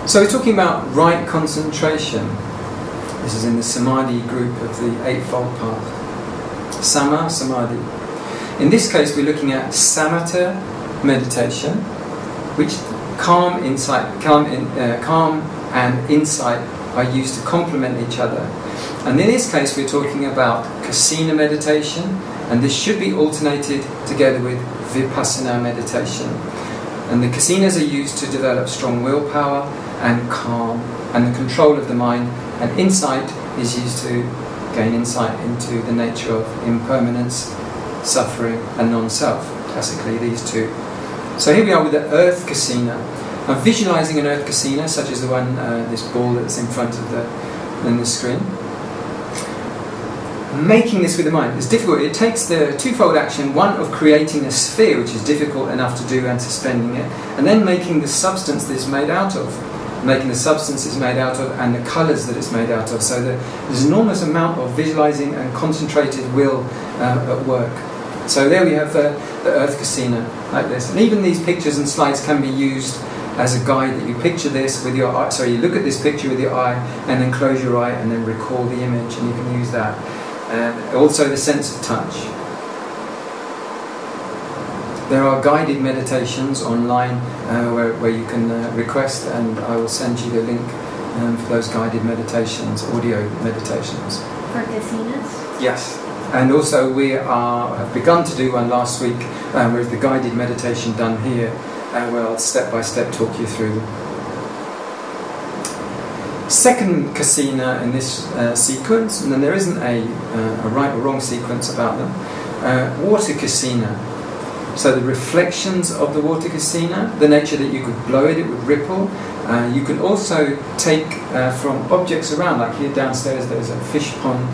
So we're talking about right concentration. This is in the Samadhi group of the Eightfold Path. Sama, Samadhi. In this case we're looking at Samatha meditation, which calm and insight are used to complement each other. And in this case we're talking about Kasina meditation, and this should be alternated together with Vipassanā meditation. And the Kasinas are used to develop strong willpower and calm and the control of the mind, and insight is used to gain insight into the nature of impermanence, suffering and non-self, classically these two. So here we are with the Earth Kasina. I'm visualizing an Earth Kasina, such as the one, this ball that's in front of the screen. Making this with the mind is difficult. It takes the twofold action, one of creating a sphere, which is difficult enough to do, and suspending it, and then making the substance that it's made out of. Making the substance it's made out of and the colours that it's made out of. So there's an enormous amount of visualizing and concentrated will at work. So there we have the Earth Kasina, like this. And even these pictures and slides can be used as a guide, that you picture this with your eye, you look at this picture with your eye and then close your eye and then recall the image, and you can use that. And also the sense of touch. There are guided meditations online where you can request, and I will send you the link for those guided meditations, audio meditations. For Kasinas? Yes. And also we have begun to do one last week, with the guided meditation done here, where I'll step by step talk you through them. Second Kasina in this sequence, and then there isn't a right or wrong sequence about them, water Kasina. So the reflections of the water Kasina, the nature that you could blow it, it would ripple. You can also take from objects around, like here downstairs there's a fish pond,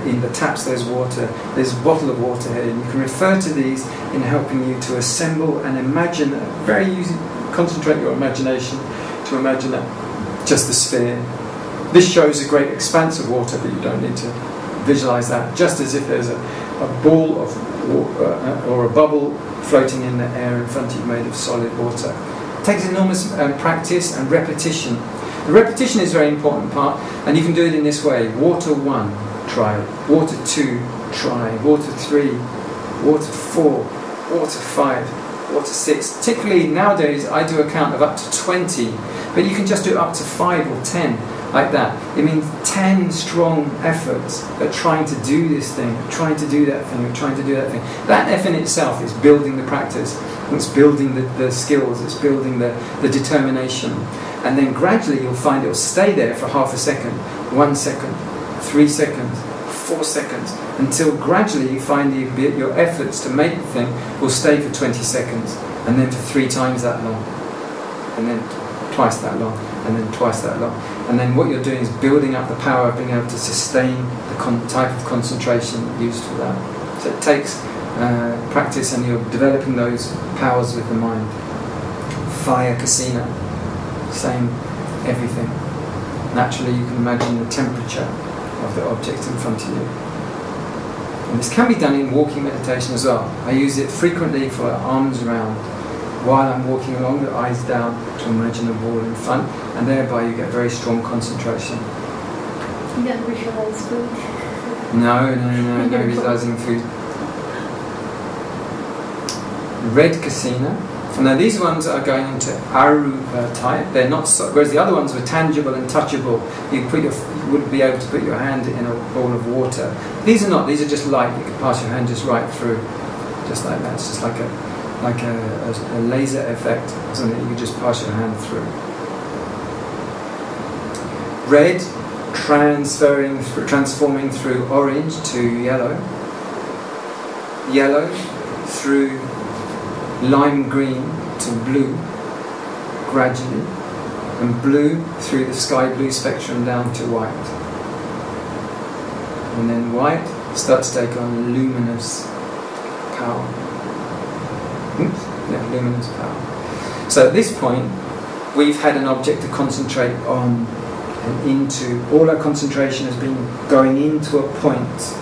in the taps there's water, there's a bottle of water here, and you can refer to these in helping you to assemble and imagine, very easy, concentrate your imagination to imagine just the sphere. This shows a great expanse of water, but you don't need to visualize that, just as if there's a ball of water, or a bubble floating in the air in front of you made of solid water. It takes enormous practice and repetition. The repetition is a very important part, and you can do it in this way. Water 1, try it. Water 2, try. Water 3, water 4, water 5, water 6. Typically nowadays I do a count of up to 20, but you can just do up to 5 or 10, like that. It means 10 strong efforts at trying to do this thing, trying to do that thing, trying to do that thing. That effort in itself is building the practice, it's building the skills, it's building the determination. And then gradually you'll find it'll stay there for half a second, 1 second, 3 seconds, 4 seconds, until gradually you find your efforts to make the thing will stay for 20 seconds, and then for 3 times that long, and then twice that long, and then twice that long. And then what you're doing is building up the power of being able to sustain the type of concentration used for that. So it takes practice, and you're developing those powers with the mind. Fire Kasina, same everything. Naturally you can imagine the temperature of the object in front of you. And this can be done in walking meditation as well. I use it frequently for arms around, while I'm walking along, the eyes down, to imagine a wall in front, and thereby you get very strong concentration. You don't visualize food? No visualizing food. Red Kasina. Now these ones are going into arupa type. They're not so, whereas the other ones were tangible and touchable. You wouldn't be able to put your hand in a bowl of water. These are not. These are just light. You can pass your hand just right through, just like that. It's just like a laser effect, something you can just pass your hand through. Red, transforming through orange to yellow. Yellow through lime green to blue, gradually, and blue through the sky blue spectrum down to white. And then white starts to take on luminous power. Luminous power. So at this point, we've had an object to concentrate on and into. All our concentration has been going into a point.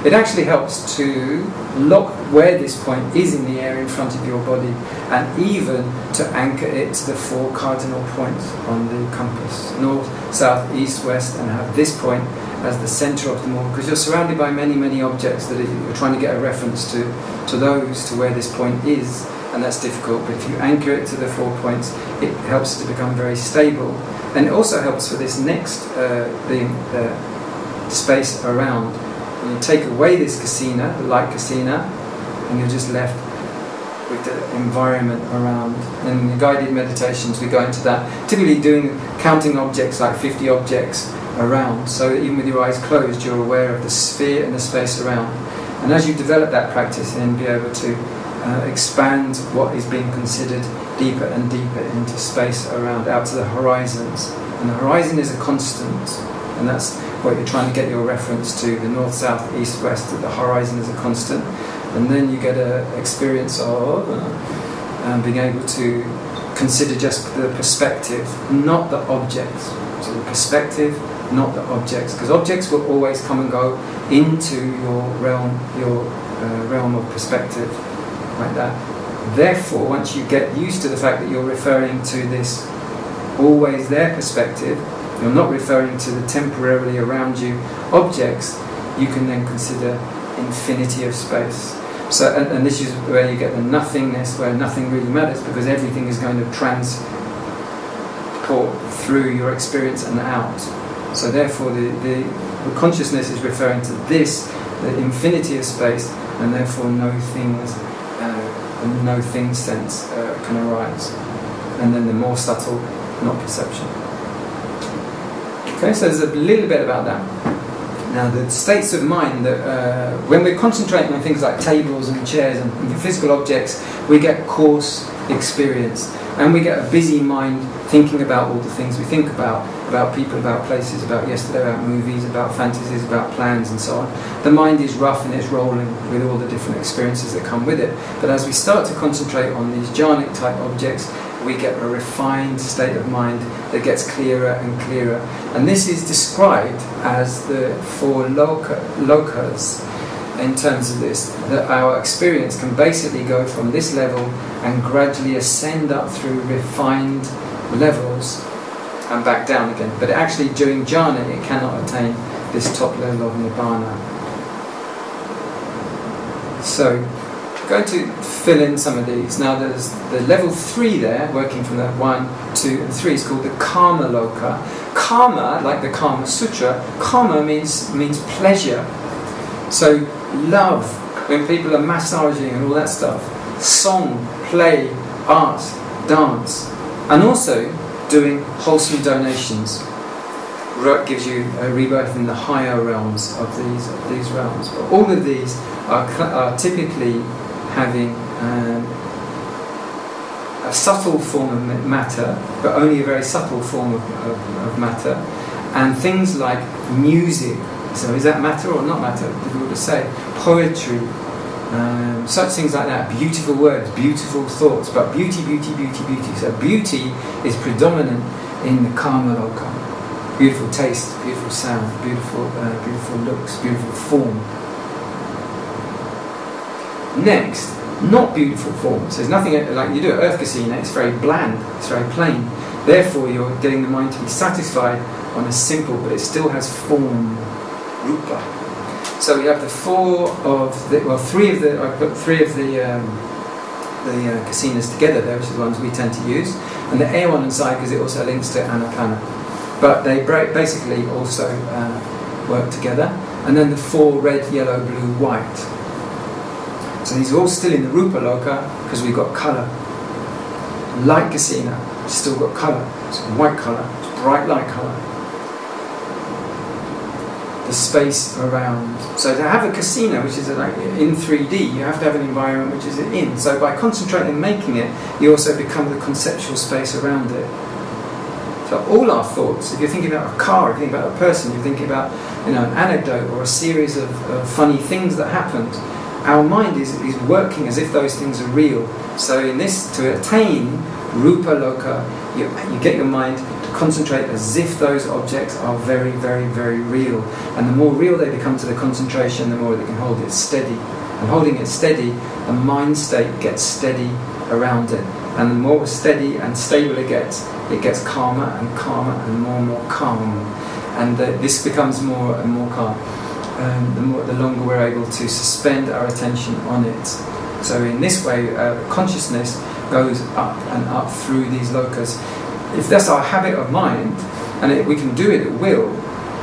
It actually helps to lock where this point is in the air in front of your body, and even to anchor it to the 4 cardinal points on the compass: north, south, east, west, and have this point as the centre of them all, because you're surrounded by many, many objects that if you're trying to get a reference to those, to where this point is, and that's difficult. But if you anchor it to the 4 points, it helps it to become very stable. And it also helps for this next space around. And you take away this Kasina, the light Kasina, and you're just left with the environment around. And in the guided meditations we go into that, typically counting objects, like 50 objects around, so that even with your eyes closed you're aware of the sphere and the space around. And as you develop that practice, then be able to expand what is being considered deeper and deeper into space around, out to the horizons. And the horizon is a constant, and that's what you're trying to get your reference to, the north, south, east, west, that the horizon is a constant. And then you get an experience of being able to consider just the perspective, not the objects. So the perspective, not the objects, because objects will always come and go into your realm of perspective, like that. Therefore, once you get used to the fact that you're referring to this always there perspective, you're not referring to the temporarily around you objects, you can then consider infinity of space. So, and this is where you get the nothingness, where nothing really matters, because everything is going to transport through your experience and out. So therefore the consciousness is referring to this, the infinity of space, and therefore no thing sense can arise. And then the more subtle, not perception. Okay, so there's a little bit about that. Now the states of mind that when we're concentrating on things like tables and chairs and physical objects, we get coarse experience, and we get a busy mind thinking about all the things we think about people, about places, about yesterday, about movies, about fantasies, about plans and so on. The mind is rough and it's rolling with all the different experiences that come with it. But as we start to concentrate on these jhanic type objects, we get a refined state of mind that gets clearer and clearer. And this is described as the 4 lokas in terms of this, that our experience can basically go from this level and gradually ascend up through refined levels and back down again. But actually during jhana it cannot attain this top level of nibbana. So going to fill in some of these. Now there's the level 3 there, working from the 1, 2 and 3, is called the Kama Loka. Kama, like the Kama Sutra, Kama means pleasure. So love, when people are massaging and all that stuff, song, play, art, dance, and also doing wholesome donations gives you a rebirth in the higher realms of these realms. But all of these are typically having a subtle form of matter, but only a very subtle form of matter, and things like music. So is that matter or not matter? Difficult to say. Poetry, such things like that. Beautiful words, beautiful thoughts, but beauty, beauty, beauty, beauty. So beauty is predominant in the Kama Loka. Beautiful taste, beautiful sound, beautiful looks, beautiful form. Next, not beautiful forms. There's nothing like you do at Earth Kasina. It's very bland. It's very plain. Therefore, you're getting the mind to be satisfied on a simple, but it still has form, rupa. So we have the 3 of the. I put 3 of the Kasinas together there, which is the ones we tend to use, and the air one inside because it also links to Anapana. But they basically also work together. And then the 4 red, yellow, blue, white. So these are all still in the Rupa Loka because we've got colour. Light Kasina, still got colour. It's white colour, it's bright light colour. The space around. So to have a Kasina, which is like in 3D, you have to have an environment which is in. So by concentrating and making it, you also become the conceptual space around it. So all our thoughts, if you're thinking about a car, if you're thinking about a person, you're thinking about an anecdote or a series of funny things that happened, our mind is working as if those things are real. So in this, to attain Rupa Loka, you get your mind to concentrate as if those objects are very, very, very real. And the more real they become to the concentration, the more they can hold it steady. And holding it steady, the mind state gets steady around it. And the more steady and stable it gets calmer and more calm. And this becomes more and more calm. The longer we're able to suspend our attention on it. So in this way, consciousness goes up and up through these lokas. If that's our habit of mind, and we can do it at will,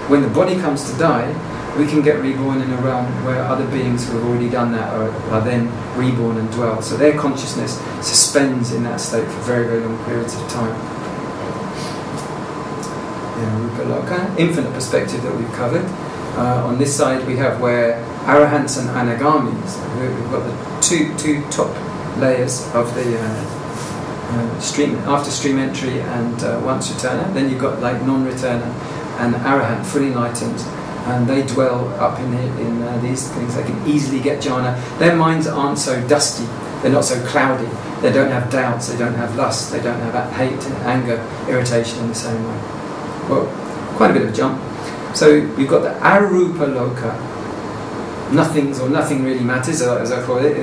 when the body comes to die, we can get reborn in a realm where other beings who have already done that are then reborn and dwell. So their consciousness suspends in that state for very, very long periods of time. Rupa Loka, infinite perspective that we've covered. On this side we have where arahants and anagamis, we've got the two top layers of the stream, after stream entry and once returner. Then you've got like non-returner and arahant, fully enlightened, and they dwell up in these things. They can easily get jhana. Their minds aren't so dusty, they're not so cloudy, they don't have doubts, they don't have lust, they don't have hate and anger, irritation in the same way. Well, quite a bit of a jump. So we've got the arupa loka, nothings or nothing really matters, as I call it.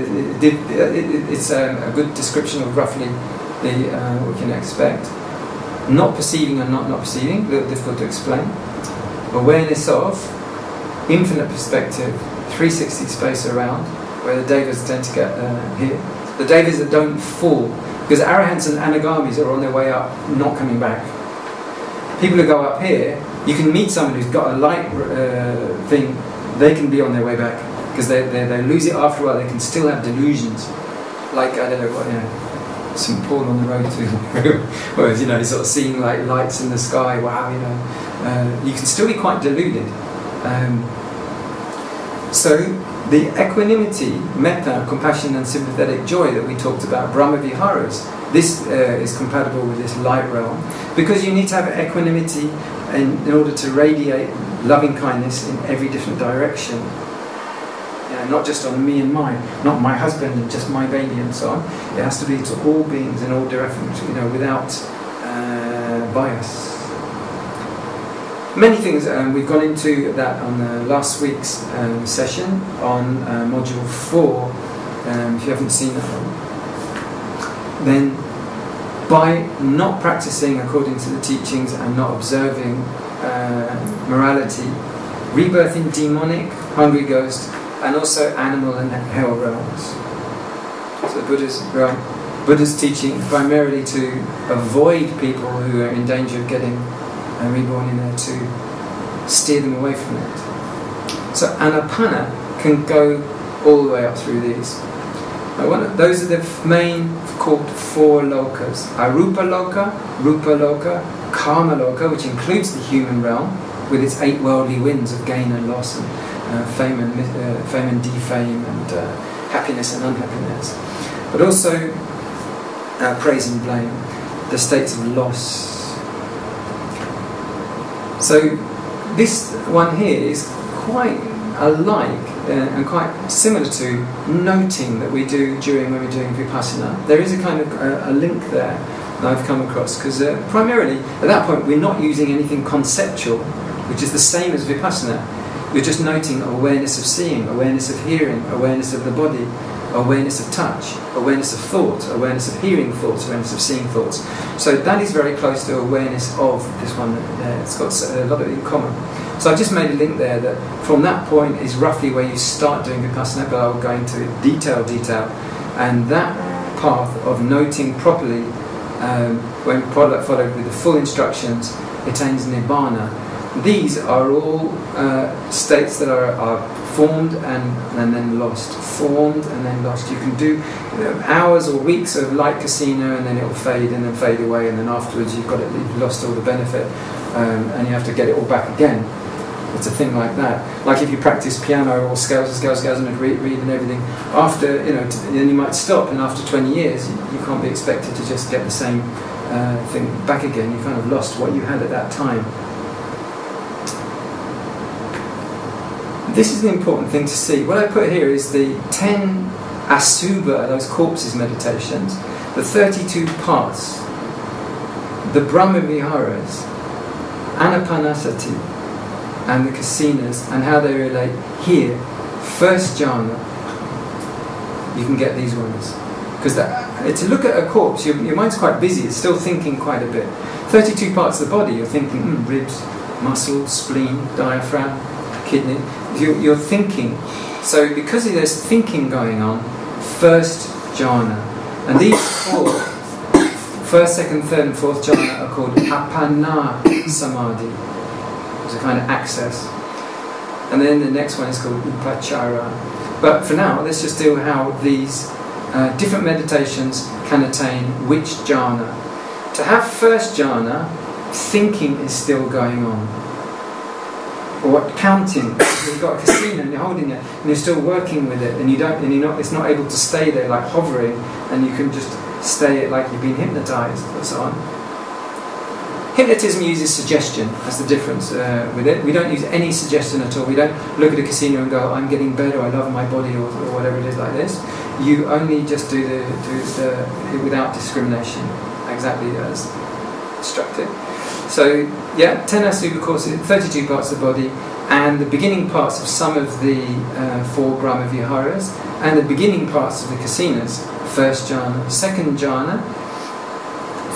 It's a good description of roughly what we can expect. Not perceiving and not perceiving, a little difficult to explain. Awareness of, infinite perspective, 360 space around, where the devas tend to get here. The devas that don't fall, because arahants and anagamis are on their way up, not coming back. People who go up here, you can meet someone who's got a light thing, they can be on their way back, because they lose it after a while. They can still have delusions, like, I don't know what, St. Paul on the road to, whereas, sort of seeing like lights in the sky, wow, you can still be quite deluded. So the equanimity, metta, compassion and sympathetic joy that we talked about, Brahma Viharas, this is compatible with this light realm, because you need to have equanimity in order to radiate loving kindness in every different direction. Not just on me and mine, not my husband and just my baby and so on. It has to be to all beings in all directions, without bias. Many things, we've gone into that on last week's session on module 4. If you haven't seen that one, then by not practicing according to the teachings and not observing morality, rebirth in demonic, hungry ghost, and also animal and hell realms. So Buddha's teaching primarily to avoid people who are in danger of getting reborn in there, to steer them away from it. So anapana can go all the way up through these. Those are the main called 4 lokas. Arupa loka, rupa loka, karma loka, which includes the human realm with its 8 worldly winds of gain and loss and fame and defame and happiness and unhappiness. But also praise and blame, the states of loss. So this one here is quite alike and quite similar to noting that we do when we're doing Vipassana. There is a kind of a link there that I've come across, because primarily at that point we're not using anything conceptual, which is the same as Vipassana. We're just noting awareness of seeing, awareness of hearing, awareness of the body, awareness of touch, awareness of thought, awareness of hearing thoughts, awareness of seeing thoughts. So that is very close to awareness of this one. It's got a lot of it in common. So I just made a link there that from that point is roughly where you start doing Vipassana, but I'll go into detail. And that path of noting properly, when followed with the full instructions, attains Nibbana. These are all states that are formed and then lost. Formed and then lost. You can do hours or weeks of light Kasina, and then it will fade and then fade away, and then afterwards you've lost all the benefit, and you have to get it all back again. It's a thing like that. Like if you practice piano or scales and read and everything, after, then you might stop, and after 20 years you can't be expected to just get the same thing back again. You kind of lost what you had at that time. this is the important thing to see. What I put here is the 10 asubha, those corpses meditations, the 32 paths, the Brahma Viharas, Anapanasati, and the Kasinas, and how they relate here. First jhana, you can get these ones. Because to look at a corpse, your mind's quite busy, it's still thinking quite a bit. 32 parts of the body, you're thinking ribs, muscle, spleen, diaphragm, kidney. You're thinking. So because there's thinking going on, first jhana. And these four, first, second, third and fourth jhana are called apana samādhi. It's a kind of access. And then the next one is called upachara. But for now, let's just deal with how these different meditations can attain which jhana. To have first jhana, thinking is still going on. Or counting. You've got a kasina and you're holding it, and you're still working with it, and it's not able to stay there like hovering, and you can just stay it like you've been hypnotized and so on. Hypnotism uses suggestion. That's the difference with it. We don't use any suggestion at all. We don't look at a casino and go, I'm getting better, I love my body, or whatever it is like this. You only just do the without discrimination, exactly as instructed. So, yeah, 10 asubha courses, 32 parts of the body, and the beginning parts of some of the 4 Brahma Viharas, and the beginning parts of the Kasinas, first jhana, second jhana,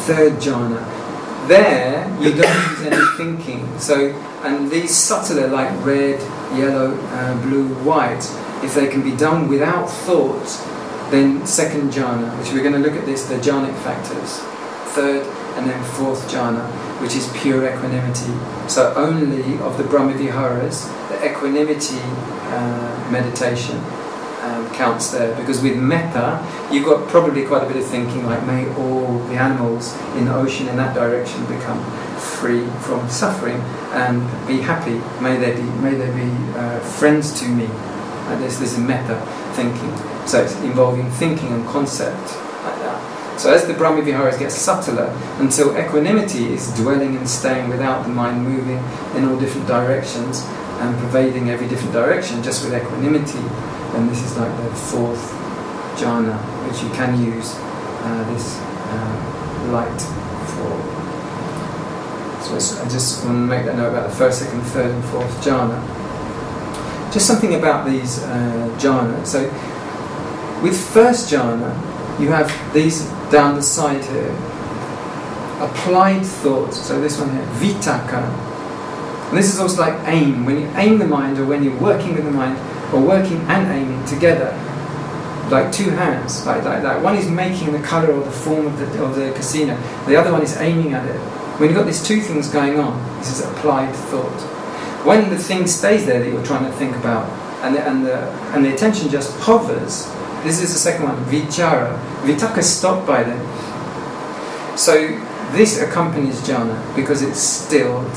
third jhana. There, you don't use any thinking. So, and these subtler, like red, yellow, blue, white, if they can be done without thought, then second jhana, which we're going to look at this, the jhanic factors, third and then fourth jhana, which is pure equanimity. So only of the Brahma Viharas, the equanimity meditation counts there, because with metta you've got probably quite a bit of thinking, like may all the animals in the ocean in that direction become free from suffering and be happy. May they be friends to me. And this is metta thinking. So it's involving thinking and concept like that. So as the Brahma Viharas get subtler, until equanimity is dwelling and staying without the mind moving in all different directions and pervading every different direction, just with equanimity. And this is like the fourth jhana, which you can use this light for. So I just want to make that note about the first, second, third and fourth jhana. Just something about these jhana. So with first jhana, you have these down the side here. Applied thought. So this one here, vitakka. And this is also like aim. When you aim the mind, or when you're working with the mind, or working and aiming together, like two hands, like that. One is making the colour or the form of the kasina, the other one is aiming at it. When you've got these two things going on, this is applied thought. When the thing stays there that you're trying to think about, and the attention just hovers, this is the second one, vichara. Vitakka is stopped by them. So this accompanies jhana because it's stilled.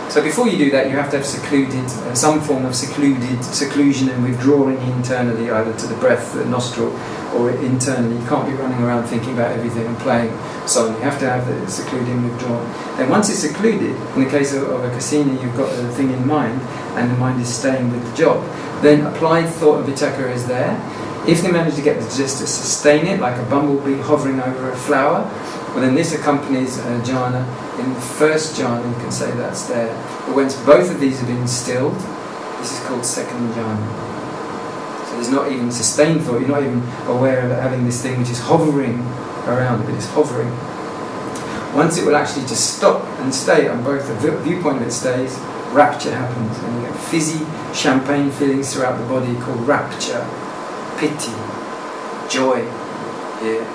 So before you do that, you have to have secluded, some form of seclusion and withdrawing internally, either to the breath, the nostril, or internally. You can't be running around thinking about everything and playing. So you have to have the secluding, withdrawn. And once it's secluded, in the case of a kasina, you've got the thing in mind, and the mind is staying with the job. Then applied thought of vitakka is there. If they manage to get just to sustain it, like a bumblebee hovering over a flower, well then this accompanies jhana. In the first jhana you can say that's there. But once both of these have been stilled, this is called second jhana. So there's not even sustained thought, you're not even aware of having this thing which is hovering around, but it's hovering. Once it will actually just stop and stay on both the viewpoint of it stays, rapture happens. And you get fizzy champagne feelings throughout the body called rapture, piti, joy here.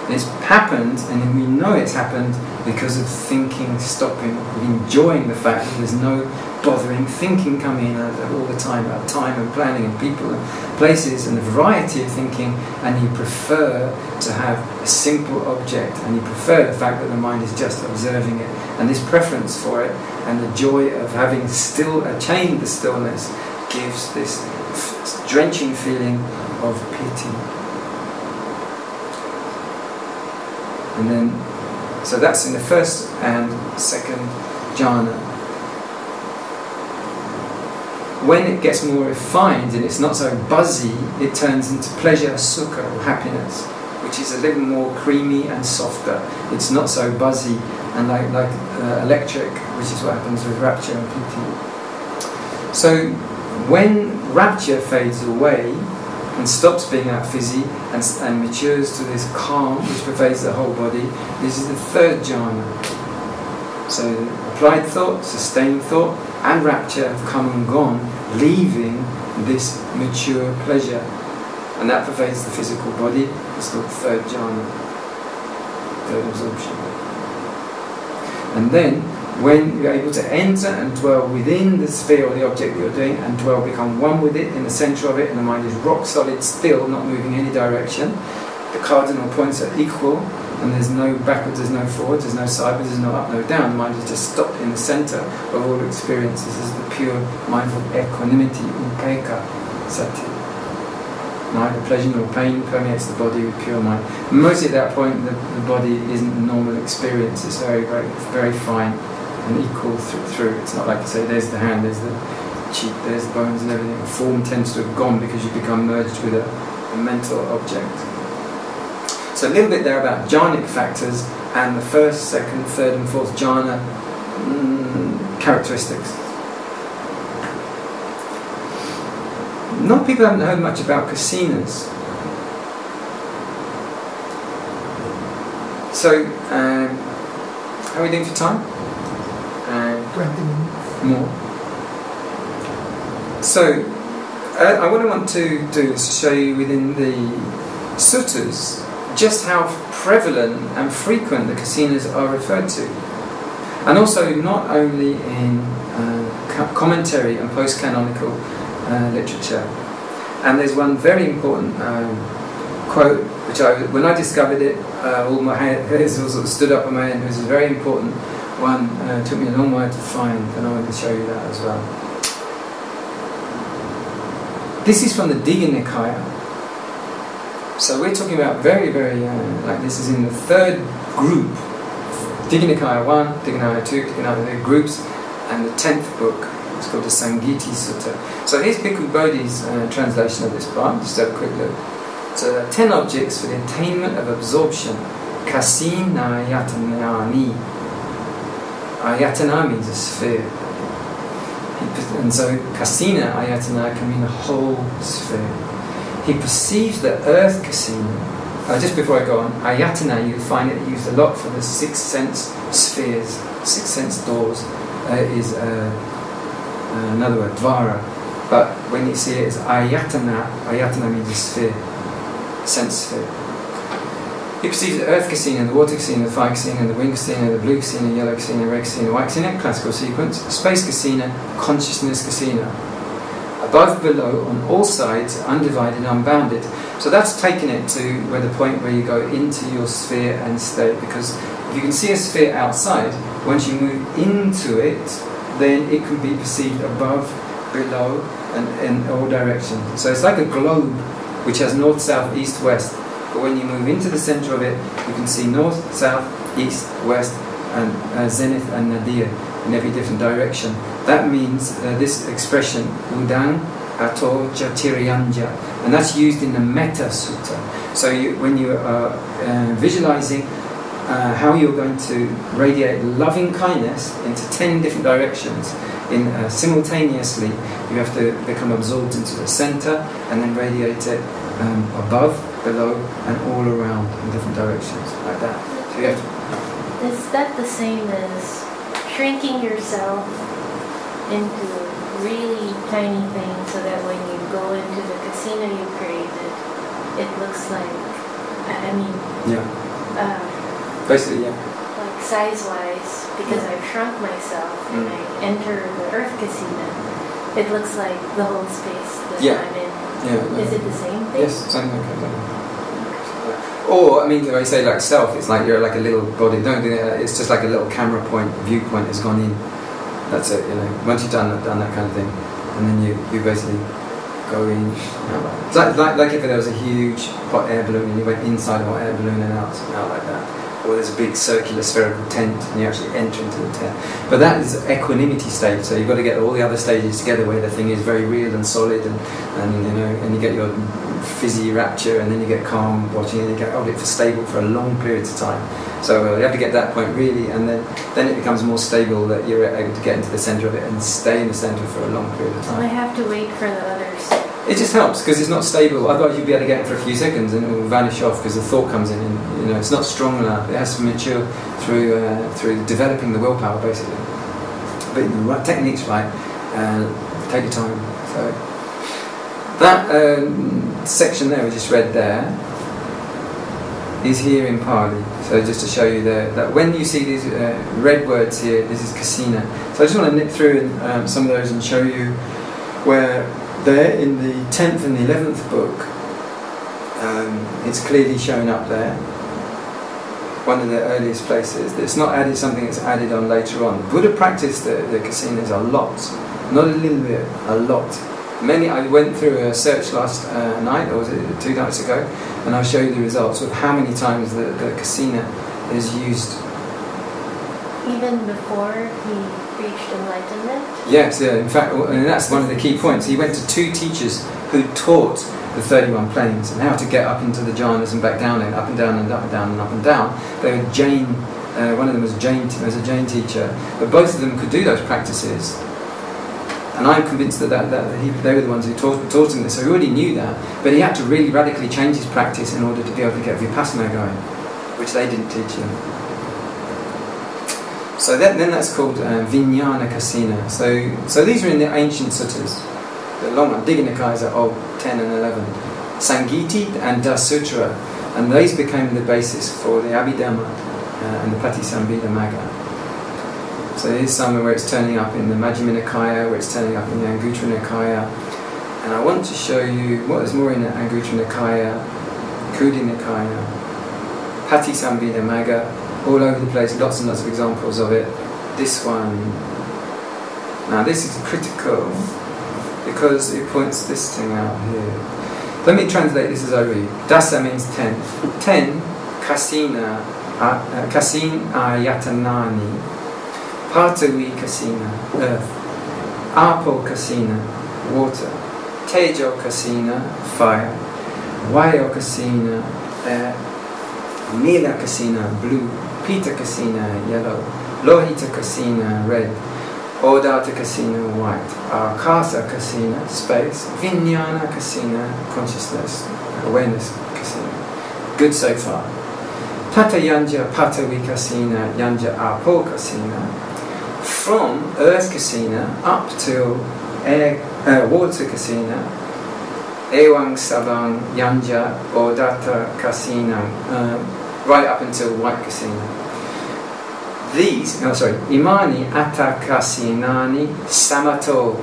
It's happened, and then we know it's happened because of thinking stopping, enjoying the fact that there's no bothering thinking coming in all the time about time and planning and people and places and the variety of thinking, and you prefer to have a simple object, and you prefer the fact that the mind is just observing it, and this preference for it and the joy of having still attained the stillness gives this drenching feeling of piti. And then, so that's in the first and second jhana. when it gets more refined and it's not so buzzy, it turns into pleasure, sukha, or happiness, which is a little more creamy and softer. It's not so buzzy and like electric, which is what happens with rapture and piti. So when rapture fades away and stops being that fizzy and matures to this calm which pervades the whole body, this is the third jhana. So applied thought, sustained thought, and rapture have come and gone, leaving this mature pleasure. And that pervades the physical body. It's called third jhana, third absorption. And then, when you're able to enter and dwell within the sphere or the object that you're doing, and become one with it, in the centre of it, and the mind is rock solid still, not moving any direction, the cardinal points are equal, and there's no backwards, there's no forwards, there's no sideways, there's no up, no down. The mind is just stopped in the centre of all experience. This is the pure mindful equanimity, upekkha sati. Neither pleasure nor pain permeates the body with pure mind. Mostly at that point, the body isn't a normal experience. It's very, very, very fine and equal through. It's not like to say, there's the hand, there's the cheek, there's the bones and everything. The form tends to have gone because you become merged with a mental object. So a little bit there about jhanic factors and the first, second, third and fourth jhana characteristics. People haven't heard much about Kasinas. So, how are we doing for time? 20 minutes. More. So, what I want to do is show you within the suttas just how prevalent and frequent the Kasinas are referred to. And also not only in commentary and post-canonical literature. And there's one very important quote, which when I discovered it, all my hairs all sort of stood up on my head. It was a very important one. It took me a long while to find, and I want to show you that as well. This is from the Digha Nikaya. So we're talking about very, very, like this is in the third group. Digha Nikaya 1, Digha Nikaya 2, Digha Nikaya 3 groups, and the 10th book. It's called the Sangiti Sutta. So here's Bhikkhu Bodhi's translation of this part. Just have a quick look. So there are 10 objects for the attainment of absorption. Kasina ayatanani. Ayatana means a sphere. And so Kasina ayatana can mean a whole sphere. He perceives the earth Kasina. Just before I go on, ayatana, you find it used a lot for the 6 sense spheres, 6 sense doors, is another word, dvara. But when you see it as ayatana, ayatana means a sphere, sense sphere. He perceives the earth Kasina, the water Kasina, the fire Kasina, the wind Kasina, the blue Kasina, the yellow Kasina, the red Kasina, the white Kasina, classical sequence, space Kasina, consciousness Kasina. Above, below, on all sides, undivided, unbounded. So that's taking it to where the point where you go into your sphere and stay. Because if you can see a sphere outside, once you move into it, then it can be perceived above, below, and in all directions. So it's like a globe which has north, south, east, west. But when you move into the centre of it, you can see north, south, east, west, and zenith and nadir in every different direction. That means this expression, udang ato jatiriyanja, and that's used in the Metta Sutta. So when you are visualising how you're going to radiate loving kindness into 10 different directions, simultaneously, you have to become absorbed into the centre and then radiate it above, below, and all around in different directions, like that. So you have to. Is that the same as shrinking yourself into really tiny things so that when you go into the Kasina you created, it looks like, I mean, basically, yeah. Like size-wise, because I've shrunk myself and I enter the Earth Kasina, it looks like the whole space that I'm in. Yeah. Is it the same thing? Yes, same thing. Or, I mean, when I say like self, it's like you're like a little body. Don't do that. It's just like a little camera point, viewpoint has gone in. That's it, you know. Once you've done that kind of thing, and then you basically go in. It's like if there was a huge hot air balloon and you went inside a hot air balloon and out like that. or there's a big circular spherical tent and you actually enter into the tent. But that is equanimity stage, so you've got to get all the other stages together where the thing is very real and solid, and you get your fizzy rapture, and then you get calm watching, and you get hold it for stable for a long periods of time. So you have to get that point really, and then it becomes more stable that you're able to get into the centre of it and stay in the centre for a long period of time. So I have to wait for the others. It just helps because it's not stable. Otherwise, you'd be able to get it for a few seconds and it will vanish off because the thought comes in, and it's not strong enough. It has to mature through developing the willpower, basically. But the right technique's right, take your time. So that section there we just read there is here in Pali. So just to show you that when you see these red words here, this is Kasina. So I just want to nip through some of those and show you where there in the 10th and the 11th book, it's clearly shown up there. One of the earliest places. It's not added something that's added on later on. Buddha practiced the Kasinas a lot, not a little bit, a lot. I went through a search last night, or was it 2 nights ago, and I'll show you the results of how many times the Kasina is used. Even before he reached enlightenment? Yes, yeah. In fact, and that's one of the key points. He went to 2 teachers who taught the 31 planes and how to get up into the jhanas and back down, and up and down and up and down and up and down. They were Jain. One of them was a Jain teacher, but both of them could do those practices. And I'm convinced that they were the ones who taught him this. So he already knew that, but he had to really radically change his practice in order to be able to get Vipassanā going, which they didn't teach him. So then that's called Vijnana Kasina. So these are in the ancient suttas. The long one, Digha Nikayas are old, 10 and 11. Sangiti and Dasutra, and these became the basis for the Abhidhamma and the Patisambhida Magga. So here's somewhere where it's turning up in the Majjhima Nikaya, where it's turning up in the Anguttara Nikaya. And I want to show you what is more in the Anguttara Nikaya, Khuddhi Nikaya, Patisambhida Magga, all over the place, lots and lots of examples of it. This one. Now this is critical because it points this thing out here. Let me translate this as I read. Dasa means 10. 10, Kasina, Kasin ayatanani. Patavi Kasina, earth. Apo Kasina, water. Tejo Kasina, fire. Vayo Kasina, air. Nila Kasina, blue. Pita Kasina, yellow. Lohita Kasina, red. Odata Kasina, white. Akasa Kasina, space. Vijnana Kasina, consciousness, awareness Kasina. Good so far. Tata Yanja Patavi Kasina, Yanja Apo Kasina. From earth Kasina up till water Kasina, Ewang Sabang Yanja Odata Kasina, right up until white Kasina. Imani Atta Kasinani Samato.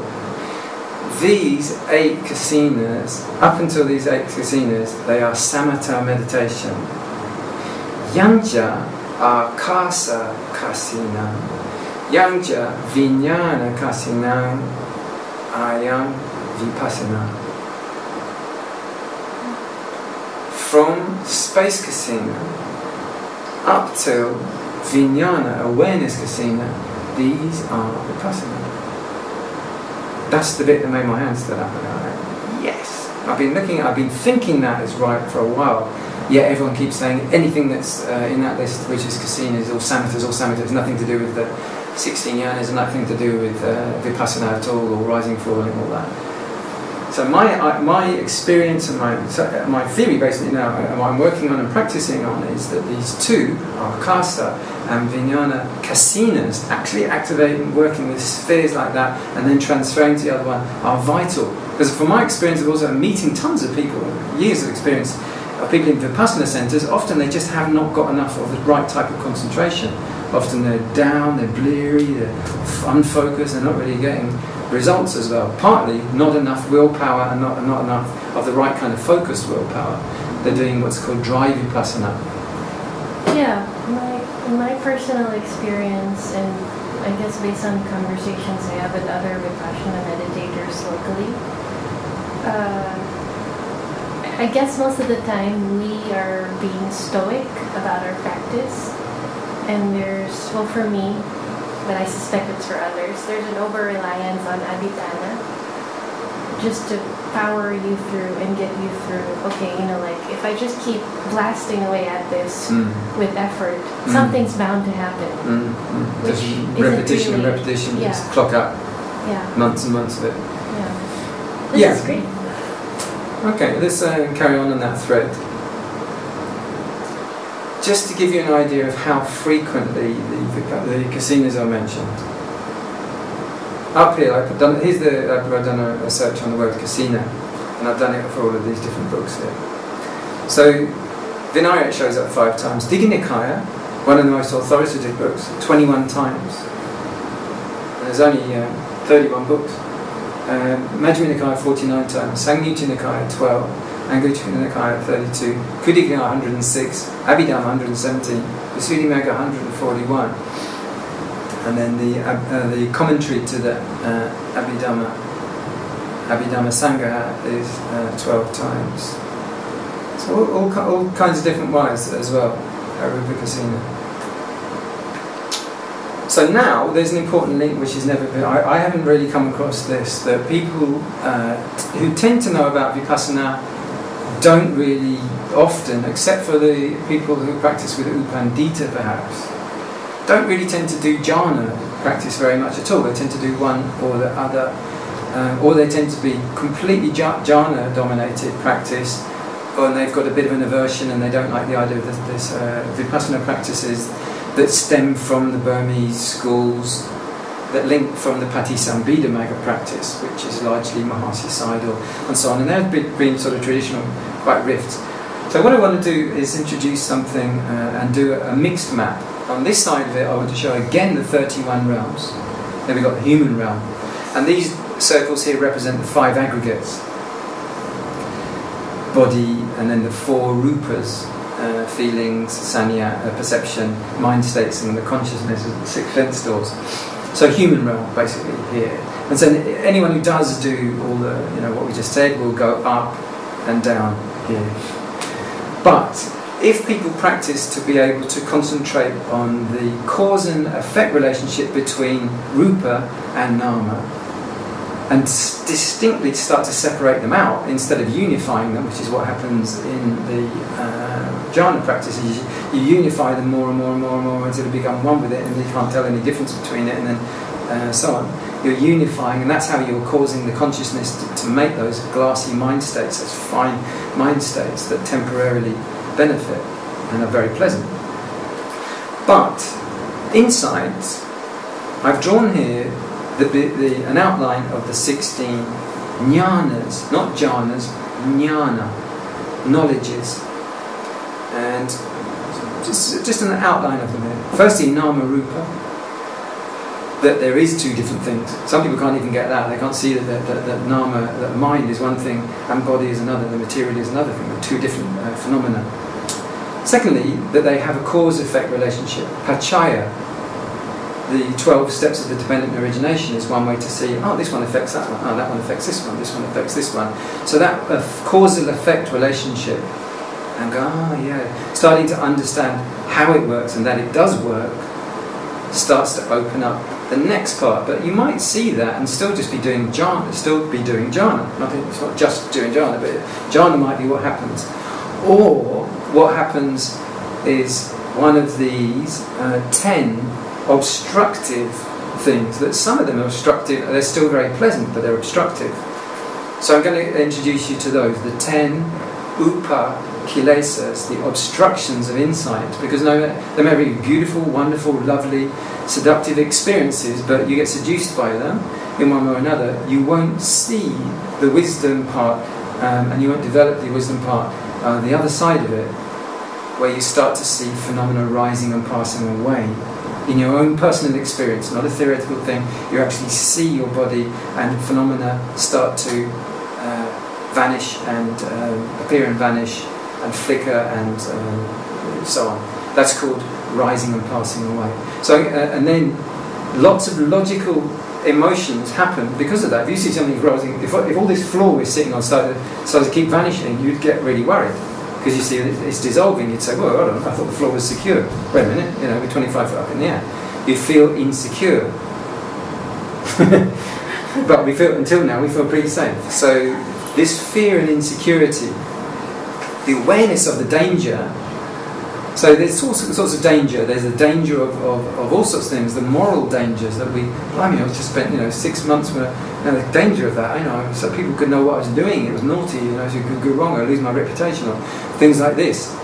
These 8 Kasinas, up until these 8 Kasinas, they are Samatha meditation. Yanja Akasa Kasina. Yanja Vijnana Kasina Ayam Vipassanā. From space Kasina up till Vijnana, awareness Kasina, these are Vipassanā. That's the bit that made my hands stand up. And yes! I've been thinking that is right for a while. Yet everyone keeps saying anything that's in that list, which is Kasinas or Samathas, nothing to do with the 16 jhanas, nothing to do with Vipassanā at all, or rising, falling, all that. So my experience and my theory, basically now, what I'm working on and practicing on, is that these 2, Akasa and Vijnana Kasinas, actually activating, working with spheres like that, and then transferring to the other one, are vital. Because from my experience of also meeting tons of people, years of experience, of people in Vipassana centres, often they just have not got enough of the right type of concentration. Often they're down, they're bleary, they're unfocused, they're not really getting results as well. Partly not enough willpower and not enough of the right kind of focused willpower. They're doing what's called dry Vipassana. Yeah, in my personal experience, and I guess based on conversations I have with other Vipassana meditators locally, I guess most of the time we are being stoic about our practice, and there's, well, for me, but I suspect it's for others, there's an over-reliance on abhidhamma just to power you through and get you through. Okay, you know, like if I just keep blasting away at this with effort, something's bound to happen. Which just repetition really, and repetition, yeah. just clock up Yeah. months and months of it. Yeah. This Yeah. is great. Okay, let's carry on that thread. Just to give you an idea of how frequently the Kasinas are mentioned. Up here, I've done a search on the word Kasina, and I've done it for all of these different books here. So, Vinaya shows up 5 times. Digha Nikaya, one of the most authoritative books, 21 times. And there's only 31 books. Majjhima Nikaya 49 times, Samyutta Nikaya 12, Anguttara Nikaya 32, Khuddaka 106, Abhidhamma 117, Visuddhimagga 141, and then the commentary to the Abhidhamma Sangha is 12 times. So all kinds of different ways as well, Rupa Kasina. So now there's an important link which is never been, I haven't really come across this, that people who tend to know about Vipassana don't really often, except for the people who practice with Upandita perhaps, don't really tend to do jhana practice very much at all. They tend to do one or the other, or they tend to be completely jhana dominated practice, and they've got a bit of an aversion and they don't like the idea of this Vipassana practices that stem from the Burmese schools, that link from the Patisambhida Magga practice, which is largely Mahasi, Sayadaw, and so on. And there have been sort of traditional, quite rifts. So what I want to do is introduce something and do a mixed map. On this side of it, I want to show again the 31 realms. Then we've got the human realm. And these circles here represent the 5 aggregates. Body, and then the 4 rupas, feelings, sanya, perception, mind states, and the consciousness of the 6 sense doors. So human realm, basically, here. And so anyone who does do all the, what we just said, will go up and down here. But if people practice to be able to concentrate on the cause and effect relationship between rupa and nama, and distinctly start to separate them out instead of unifying them, which is what happens in the jhana practices. You unify them more and more and more and more until they become one with it, and you can't tell any difference between it, and then so on. You're unifying, and that's how you're causing the consciousness to make those glassy mind states, those fine mind states that temporarily benefit and are very pleasant. But inside, I've drawn here an outline of the 16 jhanas, not jhanas, jhana, knowledges, and just an outline of them here. Firstly, nama rupa, that there is 2 different things. Some people can't even get that. They can't see that nama, that mind is one thing and body is another, the material is another thing. They're 2 different phenomena. Secondly, that they have a cause-effect relationship. Pachaya, the 12 steps of the dependent origination, is one way to see, oh, this one affects that one, oh, that one affects this one affects this one. So that causal effect relationship, and go, oh yeah, starting to understand how it works and that it does work, starts to open up the next part. But you might see that and still just be doing jhana, It's not just doing jhana, but jhana might be what happens. Or what happens is one of these 10 obstructive things, that some of them are obstructive, they're still very pleasant, but they're obstructive. So I'm going to introduce you to those, the 10 Upakilesas, the obstructions of insight, because they may be beautiful, wonderful, lovely, seductive experiences, but you get seduced by them in one way or another, you won't see the wisdom part, and you won't develop the wisdom part, the other side of it, where you start to see phenomena rising and passing away in your own personal experience, not a theoretical thing. You actually see your body and phenomena start to vanish and appear and vanish and flicker and so on. That's called rising and passing away. So and then lots of logical emotions happen because of that. If you see something rising, if all this floor is sitting on started to keep vanishing, you'd get really worried. Because you see it's dissolving, you'd say, well, I thought the floor was secure. Wait a minute, we're 25 foot up in the air. You feel insecure. But until now, we feel pretty safe. So this fear and insecurity, the awareness of the danger. So there's all sorts of danger. There's the danger of all sorts of things. The moral dangers that I just spent 6 months with the danger of that. So people could know what I was doing. It was naughty. So it could go wrong. I lose my reputation or things like this.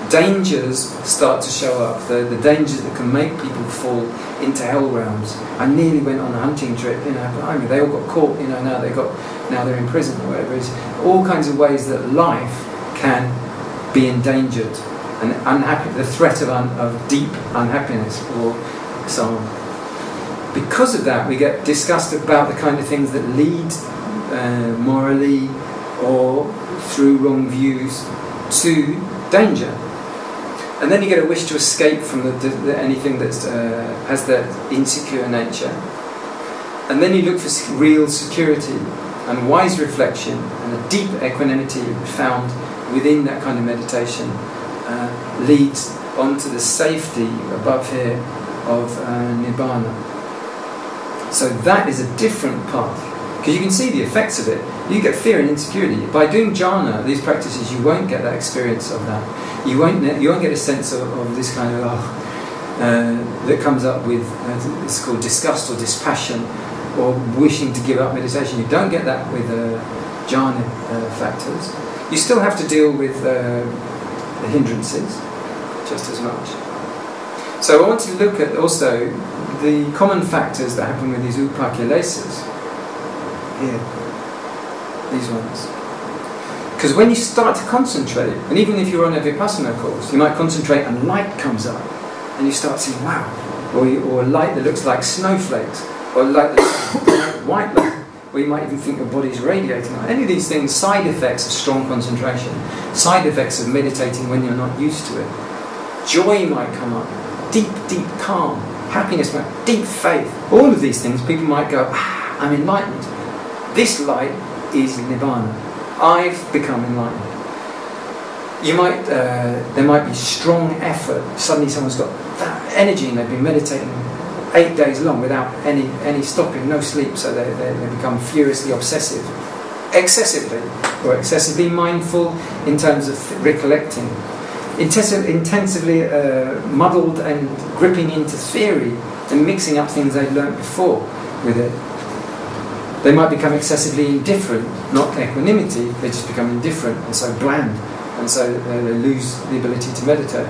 Dangers start to show up. The dangers that can make people fall into hell realms. I nearly went on a hunting trip. But they all got caught. Now they're in prison or whatever. It's all kinds of ways that life can be endangered. And the threat of deep unhappiness or so on. Because of that, we get discussed about the kind of things that lead morally or through wrong views to danger. And then you get a wish to escape from anything that has that insecure nature. And then you look for real security and wise reflection and a deep equanimity found within that kind of meditation. Leads onto the safety above here of Nibbana. So that is a different path. Because you can see the effects of it. You get fear and insecurity. By doing jhana, these practices, you won't get that experience of that. You won't get a sense of this kind of that comes up with it's called disgust or dispassion or wishing to give up meditation. You don't get that with jhana factors. You still have to deal with the hindrances just as much. So I want to look at also the common factors that happen with these upakilesas. Here, these ones. Because when you start to concentrate, and even if you're on a Vipassana course, you might concentrate and light comes up, and you start seeing wow, or light that looks like snowflakes, or light that's white light. Or you might even think your body's radiating. Any of these things, side effects of strong concentration, side effects of meditating when you're not used to it. Joy might come up, deep, deep calm, happiness, deep faith. All of these things, people might go, I'm enlightened. This light is Nibbana. I've become enlightened. You might, there might be strong effort. Suddenly someone's got that energy and they've been meditating 8 days long without any stopping, no sleep, so they become furiously obsessive, excessively mindful in terms of recollecting, intensively muddled and gripping into theory and mixing up things they'd learnt before with it. They might become excessively indifferent, not equanimity, they just become indifferent and so bland, and so they lose the ability to meditate.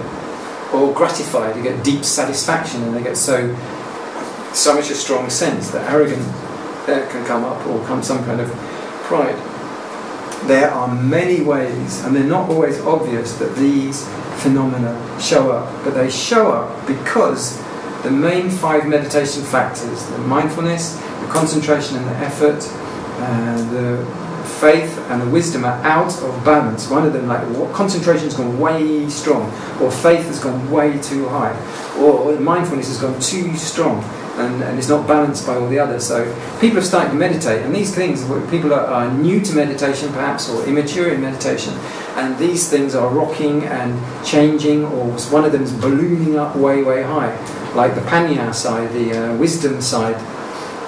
Or gratified, you get deep satisfaction and they get so much a strong sense that arrogance can come up, or come some kind of pride. There are many ways, and they're not always obvious, that these phenomena show up, but they show up because the main 5 meditation factors, the mindfulness, the concentration and the effort, the faith and the wisdom are out of balance. One of them, like concentration has gone way strong, or faith has gone way too high, or mindfulness has gone too strong, and it's not balanced by all the others. So people have started to meditate, and these things, people are new to meditation perhaps, or immature in meditation, and these things are rocking and changing, or one of them is ballooning up way, way high, like the panya side, the wisdom side.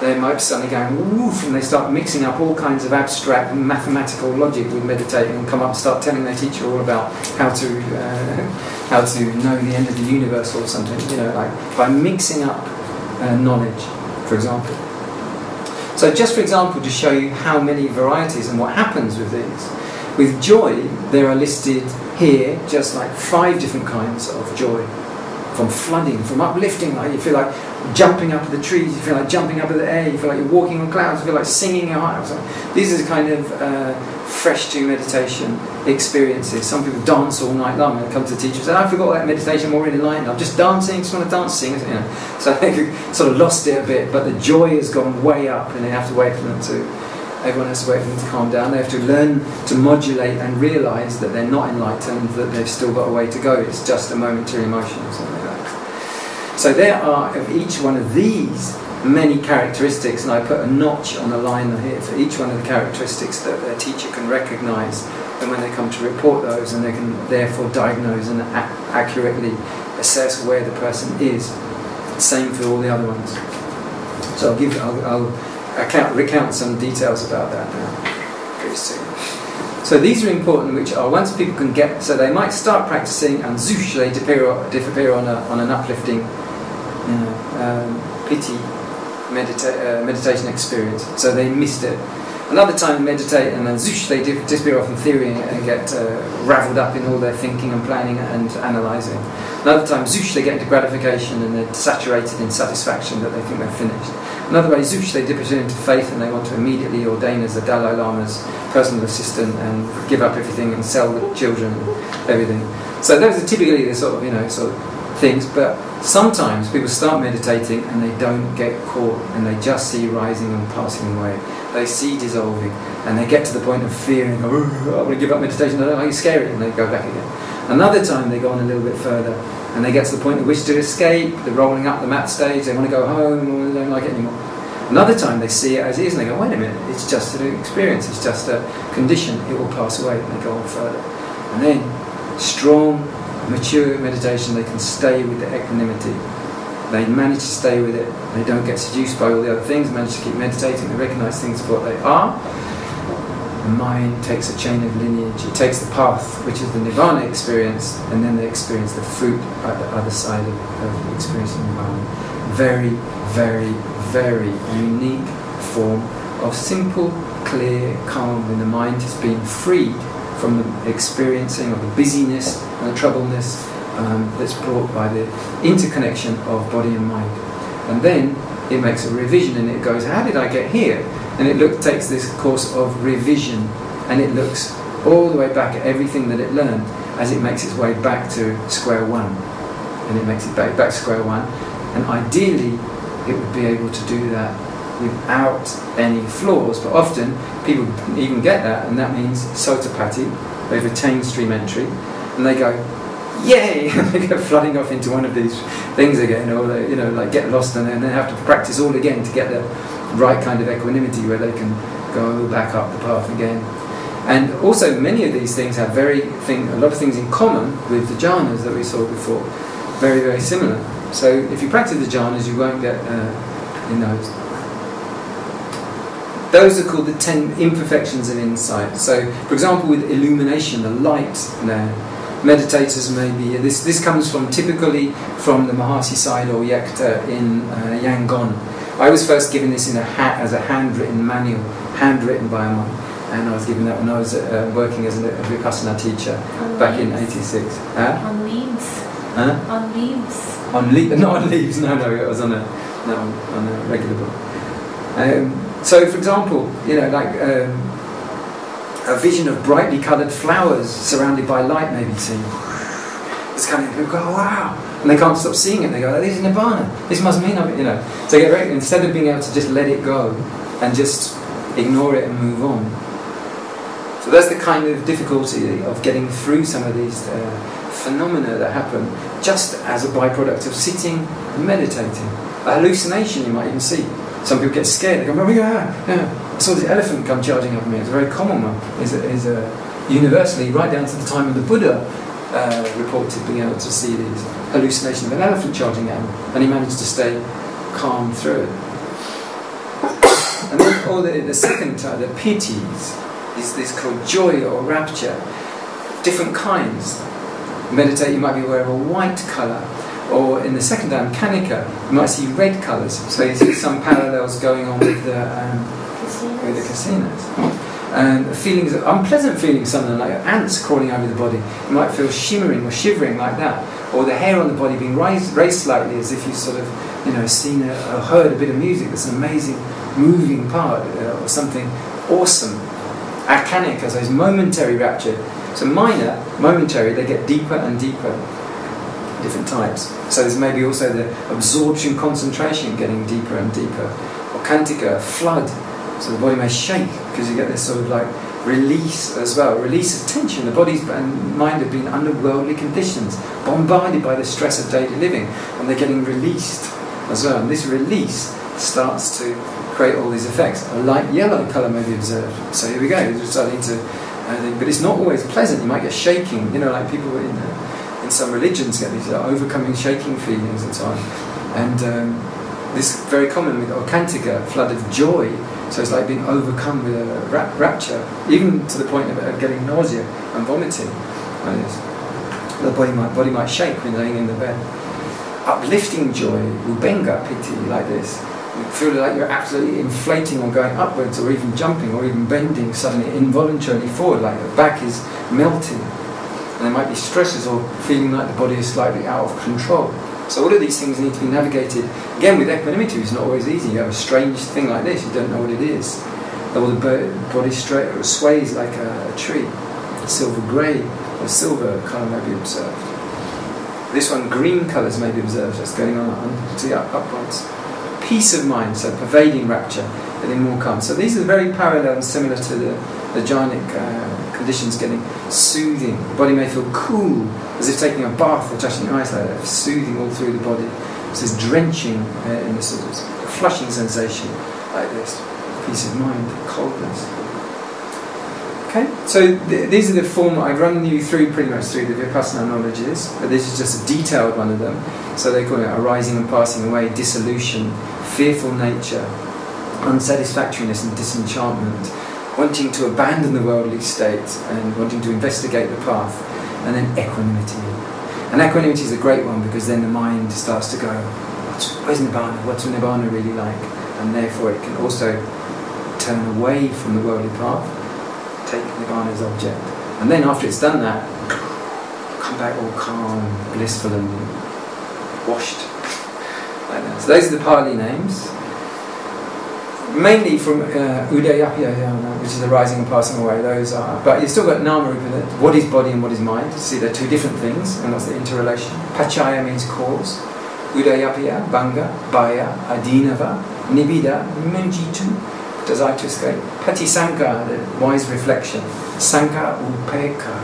They might be suddenly going woof, and they start mixing up all kinds of abstract mathematical logic with meditating, and start telling their teacher all about how to know the end of the universe or something, like by mixing up knowledge, for example. So just for example, to show you how many varieties and what happens with these. With joy, there are listed here just like 5 different kinds of joy. From flooding, from uplifting, like you feel like jumping up the trees, you feel like jumping up in the air, you feel like you're walking on clouds, you feel like singing your heart. These are the kind of fresh to meditation experiences. Some people dance all night long and they come to the teacher and say, I forgot that meditation, I'm already enlightened, I'm just dancing, just want to dance, sing. So they sort of lost it a bit, but the joy has gone way up, and they have to wait for them to, everyone has to wait for them to calm down. They have to learn to modulate and realise that they're not enlightened, that they've still got a way to go. It's just a momentary emotion or something like that. So there are, of each one of these, many characteristics, and I put a notch on a line here for each one of the characteristics that their teacher can recognise, and when they come to report those, and they can therefore diagnose and accurately assess where the person is. Same for all the other ones. So I'll recount some details about that now, pretty soon. So these are important, which are once people can get, so they might start practicing and zoosh, they disappear on an uplifting, pity meditation experience. So they missed it. Another time meditate and then zoosh, they disappear off in theory and get ravelled up in all their thinking and planning and analysing. Another time zoosh, they get into gratification and they're saturated in satisfaction that they think they're finished. Another way, zoosh, they dip into faith and they want to immediately ordain as the Dalai Lama's personal assistant and give up everything and sell the children and everything. So those are typically the sort of things, but sometimes people start meditating and they don't get caught and they just see rising and passing away. They see dissolving and they get to the point of fear and go, I want to give up meditation, I don't like, it's scary, and they go back again. Another time they go on a little bit further and they get to the point of wish to escape, they're rolling up the mat stage, they want to go home or they don't like it anymore. Another time they see it as it is and they go, wait a minute, it's just an experience, it's just a condition, it will pass away, and they go on further. And then strong, mature meditation, they can stay with the equanimity. They manage to stay with it, they don't get seduced by all the other things, manage to keep meditating, they recognise things for what they are. The mind takes a chain of lineage, it takes the path, which is the nirvana experience, and then they experience the fruit at the other side of experiencing nirvana. Very, very, very unique form of simple, clear, calm, when the mind has been freed from the experiencing of the busyness and the troubleness that's brought by the interconnection of body and mind. And then it makes a revision and it goes, how did I get here? And it takes this course of revision and it looks all the way back at everything that it learned as it makes its way back to square one. And it makes it back to square one. And ideally it would be able to do that without any flaws, but often people even get that, and that means sotapati, they've attained stream entry, and they go, yay, and they go flooding off into one of these things again, or they, like get lost and then they have to practice all again to get the right kind of equanimity where they can go back up the path again. And also many of these things have a lot of things in common with the jhanas that we saw before, very, very similar. So if you practice the jhanas, you won't get those are called the 10 imperfections of insight. So, for example, with illumination, the light, meditators may be. This comes typically from the Mahasi side or Rakkhita in Yangon. I was first given this as a handwritten manual, handwritten by a monk, and I was given that when I was working as a Vipassana teacher back in '86. On leaves. Huh? On leaves. Not on leaves. No, it was on a regular book. So, for example, a vision of brightly coloured flowers surrounded by light may be seen. It's kind of, people go, oh, wow, and they can't stop seeing it. They go, this is nirvana. This must mean, So instead of being able to just let it go and just ignore it and move on. So that's the kind of difficulty of getting through some of these phenomena that happen just as a byproduct of sitting and meditating. A hallucination you might even see. Some people get scared. They go, oh yeah, I saw this elephant come charging up at me. It's a very common one. Is universally, right down to the time of the Buddha, reported being able to see these hallucinations of an elephant charging at him, and he managed to stay calm through it. And then the second type, the pitis, is this called joy or rapture. Different kinds. Meditate, you might be aware of a white colour. Or in the second time, kanika, you might see red colours. So you see some parallels going on with the Kasinas. And feelings, unpleasant feelings, something like ants crawling over the body. You might feel shimmering or shivering like that. Or the hair on the body being raised slightly as if you've sort of, seen or heard a bit of music that's an amazing, moving part, or something awesome. Akanika, so it's momentary rapture. So minor, momentary, they get deeper and deeper. Different types. So there's maybe also the absorption concentration getting deeper and deeper. Or kantika, flood. So the body may shake because you get this sort of like release as well, release of tension. The body and mind have been under worldly conditions, bombarded by the stress of daily living, and they're getting released as well. And this release starts to create all these effects. A light yellow colour may be observed. So here we go, we're starting to, but it's not always pleasant. You might get shaking, you know, like people in some religions get these overcoming shaking feelings and so on. And this is very common with Okantika, flood of joy. So it's like being overcome with a rapture, even to the point of getting nausea and vomiting. Like this. The body might shake when laying in the bed. Uplifting joy, ubenga piti, like this. You feel like you're absolutely inflating or going upwards, or even jumping, or even bending suddenly involuntarily forward, like the back is melting. And there might be stresses or feeling like the body is slightly out of control. So all of these things need to be navigated. Again, with equanimity, it's not always easy. You have a strange thing like this, you don't know what it is. Or the body sways like a tree. Silver grey or silver colour may be observed. This one, green colours may be observed, that's going on to the upwards. Peace of mind, so pervading rapture, getting more calm. So these are very parallel and similar to the jhanic conditions, getting soothing. The body may feel cool, as if taking a bath or touching ice like that, soothing all through the body. So this drenching in the suttas, a flushing sensation like this. Peace of mind, coldness. Okay, so these are the form. I've run you through pretty much through the Vipassana knowledges, but this is just a detailed one of them. So they call it arising and passing away, dissolution, fearful nature, unsatisfactoriness and disenchantment, wanting to abandon the worldly state and wanting to investigate the path, and then equanimity. And equanimity is a great one because then the mind starts to go, where's Nibbana? What's Nibbana really like? And therefore it can also turn away from the worldly path, take Nibbana as object. And then after it's done that, come back all calm, blissful and washed. Like that. So those are the Pali names. Mainly from Udayapya, which is the rising and passing away, those are. But you've still got Nama Rupa, what is body and what is mind. See, they're two different things, and that's the interrelation. Pachaya means cause. Udayapya, Banga, Baya, Adinava, Nibbida, Munjitu, desire to escape. Patisanka, the wise reflection. Sanka Upeka,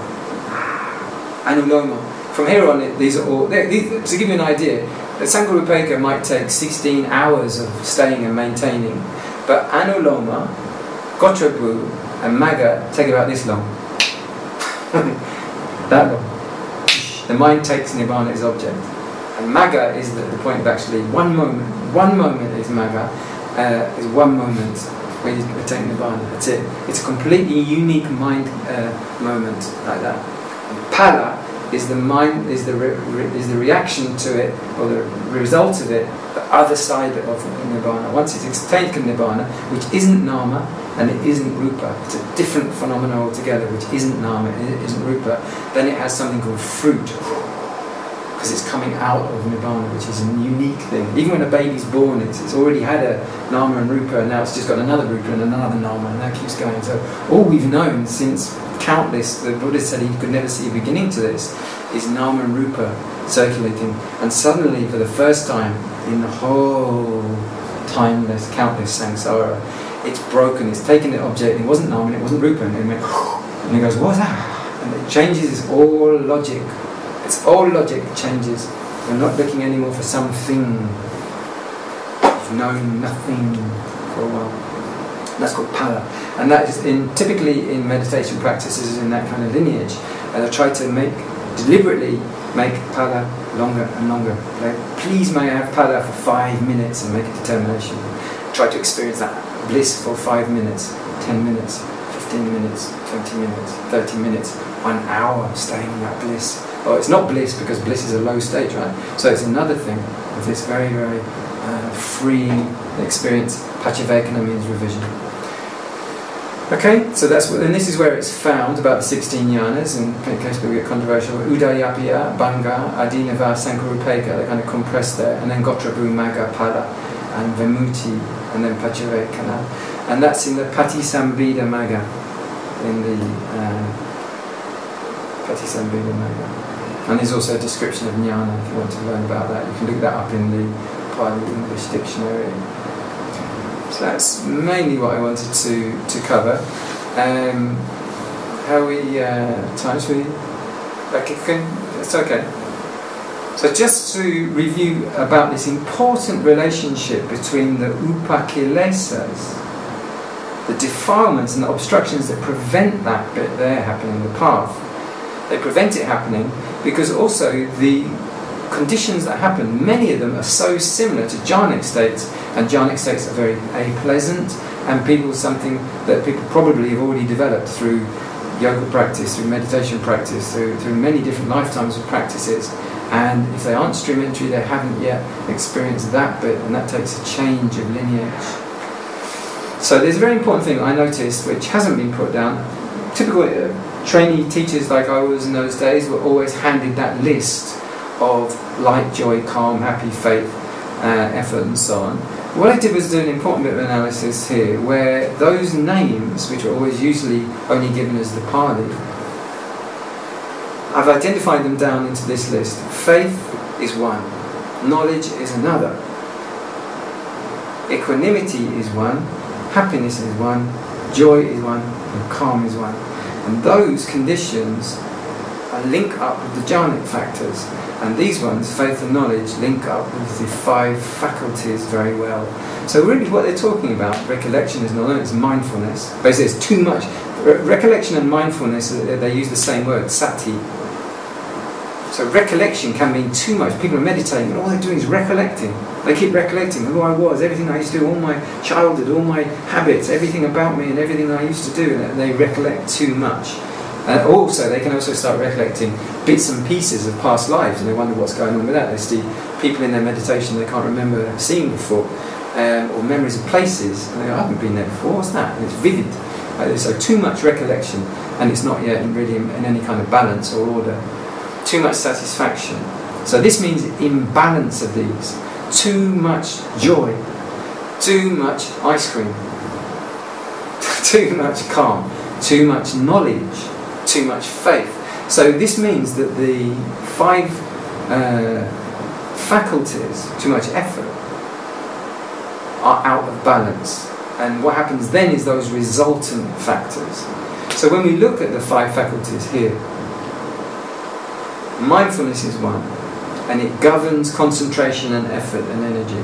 Anuloma. From here on, these are all. To give you an idea, the Sanka Upeka might take 16 hours of staying and maintaining. But Anuloma, Gotrabhu and Magga take about this long. That long. The mind takes Nibbana as object. And Magga is the point of actually one moment. One moment is Magga, is one moment when you attain Nibbana. That's it. It's a completely unique mind moment like that. And Pala is the mind, is the reaction to it, or the result of it, the other side of Nibbana. Once it's taken Nibbana, which isn't Nama and it isn't Rupa, it's a different phenomenon altogether, which isn't Nama, it isn't Rupa, then it has something called fruit, because it's coming out of Nibbana, which is a unique thing. Even when a baby's born, it's already had a Nama and Rupa, and now it's just got another Rupa and another Nama, and that keeps going. So all we've known since countless, the Buddha said he could never see a beginning to this, is Nama and Rupa circulating. And suddenly, for the first time in the whole timeless, countless samsara, it's broken, it's taken the object, it wasn't Nama and it wasn't Rupa, and it went, and it goes, what's that? And it changes, it's all logic. It's all logic changes. We're not looking anymore for something. We've known nothing for a while. That's called Pala. And that is typically in meditation practices in that kind of lineage. And I try to deliberately make Pala longer and longer. Like, please may I have Pala for 5 minutes and make a determination. Try to experience that bliss for 5 minutes, 10 minutes, 15 minutes, 20 minutes, 30 minutes, 1 hour staying in that bliss. Oh, it's not bliss because bliss is a low stage, right? So it's another thing of this very, very freeing experience. Pachavekana means revision. Okay, so that's what, and this is where it's found about the 16 jhanas, and in case we get controversial, Udayapya, Banga, Adinava, Sankarupeka, they're kind of compressed there, and then Gotrabhu, Magga, Pala, and Vimutti, and then Pachavekana. And that's in the Patisambhida Magga, in the Patisambhida Magga. And there's also a description of jhana if you want to learn about that. You can look that up in the Pali English dictionary. So that's mainly what I wanted to cover. How we time? Should we? It's okay. So just to review about this important relationship between the Upakilesas, the defilements and the obstructions that prevent that bit there happening in the path. They prevent it happening because also the conditions that happen, many of them are so similar to jhanic states, and jhanic states are very pleasant, and something that people probably have already developed through yoga practice, through meditation practice, through many different lifetimes of practices. And if they aren't stream entry, they haven't yet experienced that bit, and that takes a change of lineage. So there's a very important thing I noticed which hasn't been put down. Typical trainee teachers like I was in those days were always handed that list of light, joy, calm, happy, faith, effort and so on. What I did was do an important bit of analysis here where those names, which are always usually only given as the Pali, I've identified them down into this list. Faith is one, knowledge is another, equanimity is one, happiness is one, joy is one, and calm is one. And those conditions link up with the jhanic factors. And these ones, faith and knowledge, link up with the 5 faculties very well. So really what they're talking about, recollection is not only it's mindfulness. Basically it's too much. Recollection and mindfulness, they use the same word, sati. So recollection can mean too much. People are meditating and all they're doing is recollecting. They keep recollecting who I was, everything I used to do, all my childhood, all my habits, everything about me and everything I used to do, and they recollect too much. And also, they can also start recollecting bits and pieces of past lives, and they wonder what's going on with that. They see people in their meditation they can't remember seeing before, or memories of places, and they go, I haven't been there before, what's that? And it's vivid. So too much recollection, and it's not yet really in any kind of balance or order. Too much satisfaction. So this means imbalance of these. Too much joy, too much ice cream, too much calm, too much knowledge, too much faith. So this means that the 5 faculties, too much effort, are out of balance. And what happens then is those resultant factors. So when we look at the 5 faculties here, mindfulness is one, and it governs concentration and effort and energy.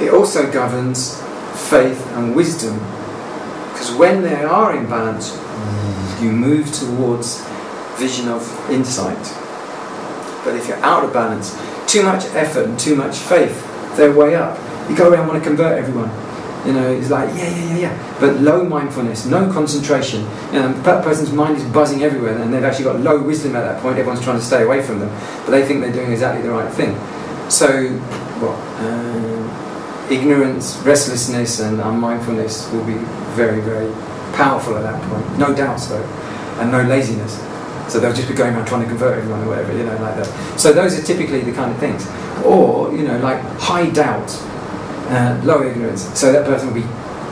It also governs faith and wisdom, because when they are in balance, you move towards vision of insight. But if you're out of balance, too much effort and too much faith, they're way up. You go around, want to convert everyone. You know, it's like, yeah. But low mindfulness, no concentration. You know, that person's mind is buzzing everywhere, and they've actually got low wisdom at that point. Everyone's trying to stay away from them, but they think they're doing exactly the right thing. So, ignorance, restlessness, and unmindfulness will be very, very powerful at that point. No doubts, though, and no laziness. So they'll just be going around trying to convert everyone or whatever, you know, like that. So those are typically the kind of things. Or, you know, like high doubt. Low ignorance, so that person will be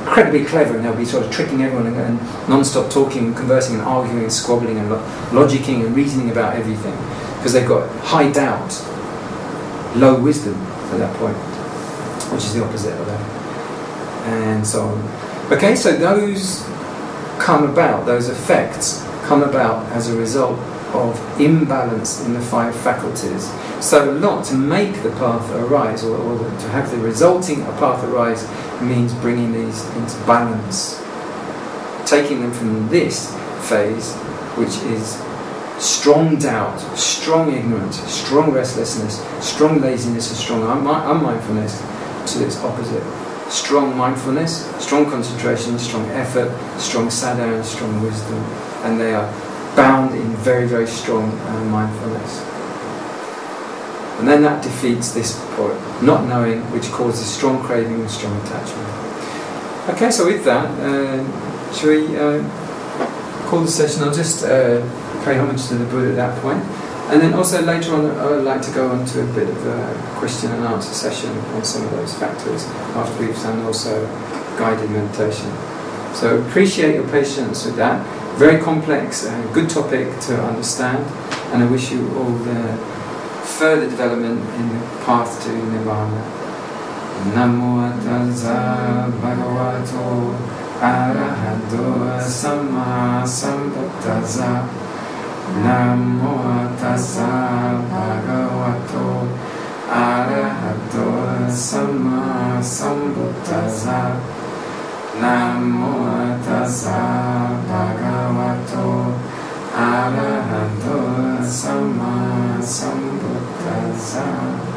incredibly clever and they'll be sort of tricking everyone and non-stop talking, conversing and arguing and squabbling and logicking and reasoning about everything because they've got high doubt, low wisdom at that point, which is the opposite of that, and so on. Okay, so those come about, those effects come about as a result of imbalance in the 5 faculties. So a lot to make the path arise, or to have the resulting path arise, means bringing these into balance. Taking them from this phase, which is strong doubt, strong ignorance, strong restlessness, strong laziness and strong unmindfulness, to its opposite. Strong mindfulness, strong concentration, strong effort, strong saddha and strong wisdom. And they are bound in very, very strong mindfulness. And then that defeats this point, not knowing, which causes strong craving and strong attachment. Okay, so with that, shall we call the session? I'll just pay homage to the Buddha at that point. And then also later on, I would like to go on to a bit of a question and answer session on some of those factors after we've done also guided meditation. So appreciate your patience with that. Very complex, good topic to understand, and I wish you all the further development in the path to Nirvana. Namo Tassa Bhagavato Arahato Sama Sambuddhassa. Namo tassa bhagavato arahato sama sambuddhassa. Namo tassa bhagavato arahato sama sambuddhassa.